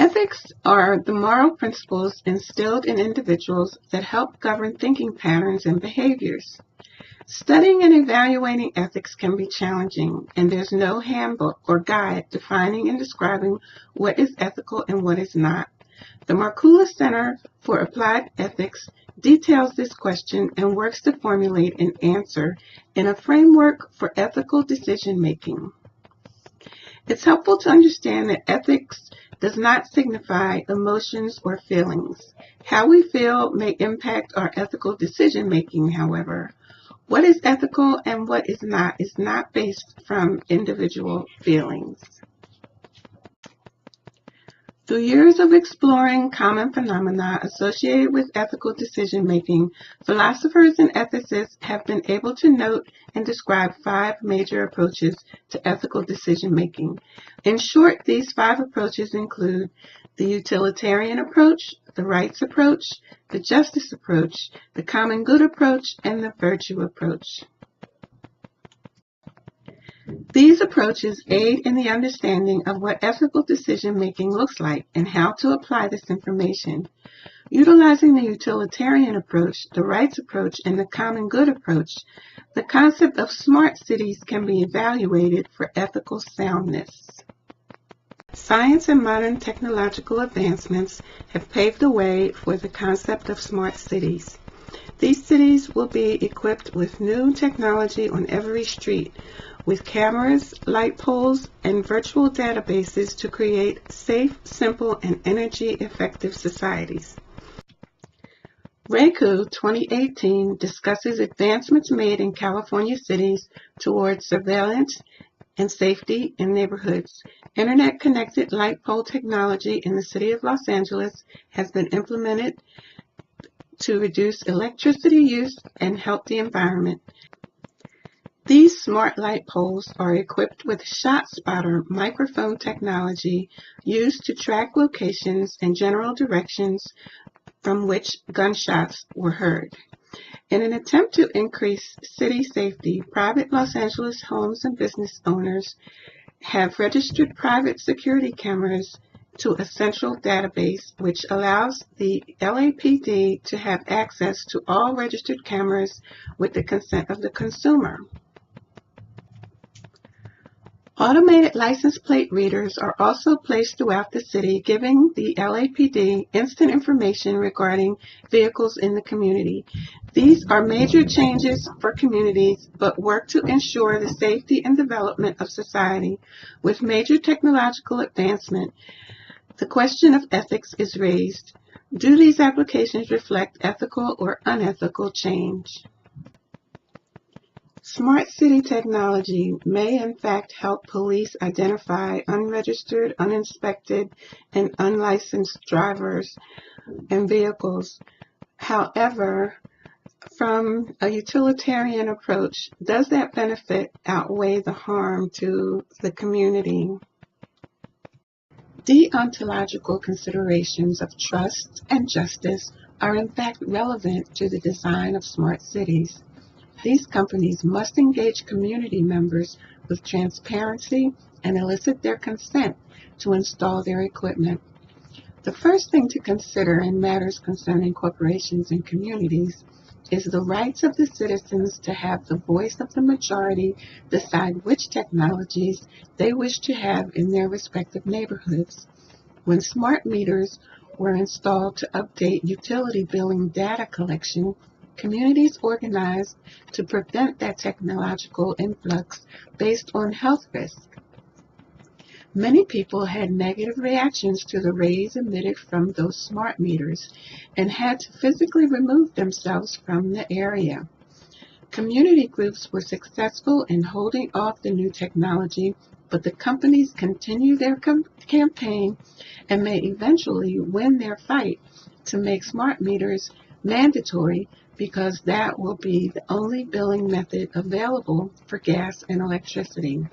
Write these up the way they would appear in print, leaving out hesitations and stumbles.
Ethics are the moral principles instilled in individuals that help govern thinking patterns and behaviors. Studying and evaluating ethics can be challenging, and there's no handbook or guide defining and describing what is ethical and what is not. The Markula Center for Applied Ethics details this question and works to formulate an answer in a framework for ethical decision-making. It's helpful to understand that ethics does not signify emotions or feelings. How we feel may impact our ethical decision-making, however. What is ethical and what is not based from individual feelings. Through years of exploring common phenomena associated with ethical decision-making, philosophers and ethicists have been able to note and describe 5 major approaches to ethical decision-making. In short, these 5 approaches include the utilitarian approach, the rights approach, the justice approach, the common good approach, and the virtue approach. These approaches aid in the understanding of what ethical decision-making looks like and how to apply this information. Utilizing the utilitarian approach, the rights approach, and the common good approach, the concept of smart cities can be evaluated for ethical soundness. Science and modern technological advancements have paved the way for the concept of smart cities. These cities will be equipped with new technology on every street, with cameras, light poles, and virtual databases to create safe, simple, and energy-effective societies. RACU 2018 discusses advancements made in California cities towards surveillance and safety in neighborhoods. Internet-connected light pole technology in the city of Los Angeles has been implemented to reduce electricity use and help the environment. These smart light poles are equipped with ShotSpotter microphone technology used to track locations and general directions from which gunshots were heard. In an attempt to increase city safety, private Los Angeles homes and business owners have registered private security cameras to a central database, which allows the LAPD to have access to all registered cameras with the consent of the consumer. Automated license plate readers are also placed throughout the city, giving the LAPD instant information regarding vehicles in the community. These are major changes for communities, but work to ensure the safety and development of society. With major technological advancement, the question of ethics is raised. Do these applications reflect ethical or unethical change? Smart city technology may in fact help police identify unregistered, uninspected, and unlicensed drivers and vehicles. However, from a utilitarian approach, does that benefit outweigh the harm to the community? Deontological considerations of trust and justice are in fact relevant to the design of smart cities. These companies must engage community members with transparency and elicit their consent to install their equipment. The first thing to consider in matters concerning corporations and communities is the rights of the citizens to have the voice of the majority decide which technologies they wish to have in their respective neighborhoods. When smart meters were installed to update utility billing data collection, communities organized to prevent that technological influx based on health risk. Many people had negative reactions to the rays emitted from those smart meters and had to physically remove themselves from the area. Community groups were successful in holding off the new technology, but the companies continue their campaign and may eventually win their fight to make smart meters mandatory, because that will be the only billing method available for gas and electricity.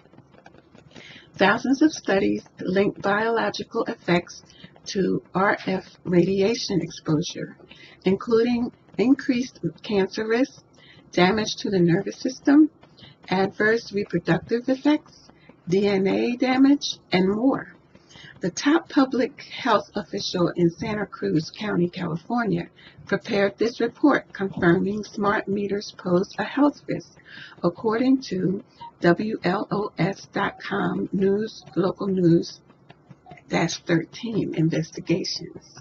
Thousands of studies link biological effects to RF radiation exposure, including increased cancer risk, damage to the nervous system, adverse reproductive effects, DNA damage, and more. The top public health official in Santa Cruz County, California, prepared this report confirming smart meters pose a health risk, according to WLOS.com News Local News 13 investigations.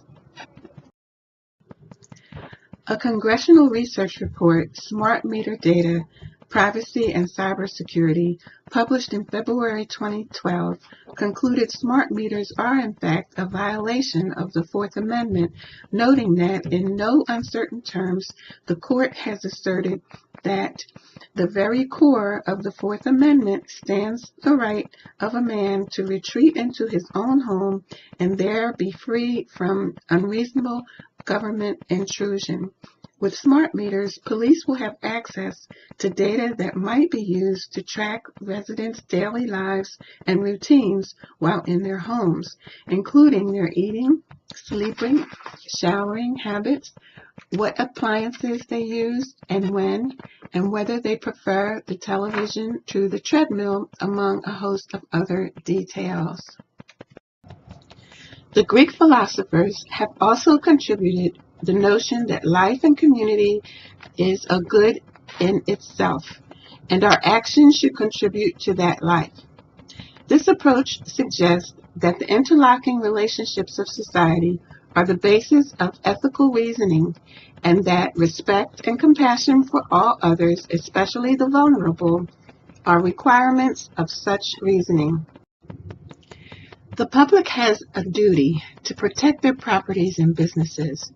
A congressional research report, Smart Meter Data, Privacy and Cybersecurity, published in February 2012, concluded smart meters are in fact a violation of the Fourth Amendment, noting that in no uncertain terms, the court has asserted that the very core of the Fourth Amendment stands the right of a man to retreat into his own home and there be free from unreasonable government intrusion. With smart meters, police will have access to data that might be used to track residents' daily lives and routines while in their homes, including their eating, sleeping, showering habits, what appliances they use and when, and whether they prefer the television to the treadmill, among a host of other details. The Greek philosophers have also contributed the notion that life and community is a good in itself, and our actions should contribute to that life. This approach suggests that the interlocking relationships of society are the basis of ethical reasoning, and that respect and compassion for all others, especially the vulnerable, are requirements of such reasoning. The public has a duty to protect their properties and businesses,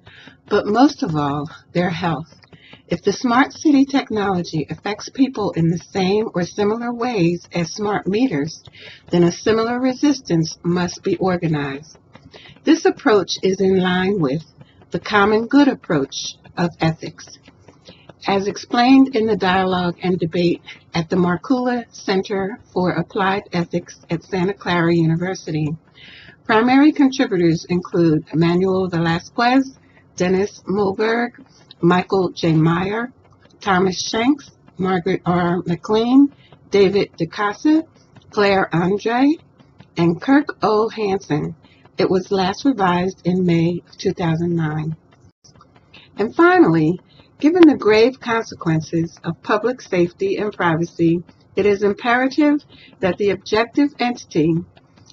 but most of all, their health. If the smart city technology affects people in the same or similar ways as smart meters, then a similar resistance must be organized. This approach is in line with the common good approach of ethics. As explained in the dialogue and debate at the Markula Center for Applied Ethics at Santa Clara University, primary contributors include Manuel Velasquez, Dennis Mulberg, Michael J. Meyer, Thomas Shanks, Margaret R. McLean, David DeCasa, Claire Andre, and Kirk O. Hansen. It was last revised in May of 2009. And finally, given the grave consequences of public safety and privacy, it is imperative that the objective entity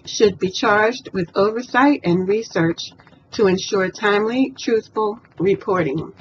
should be charged with oversight and research to ensure timely, truthful reporting.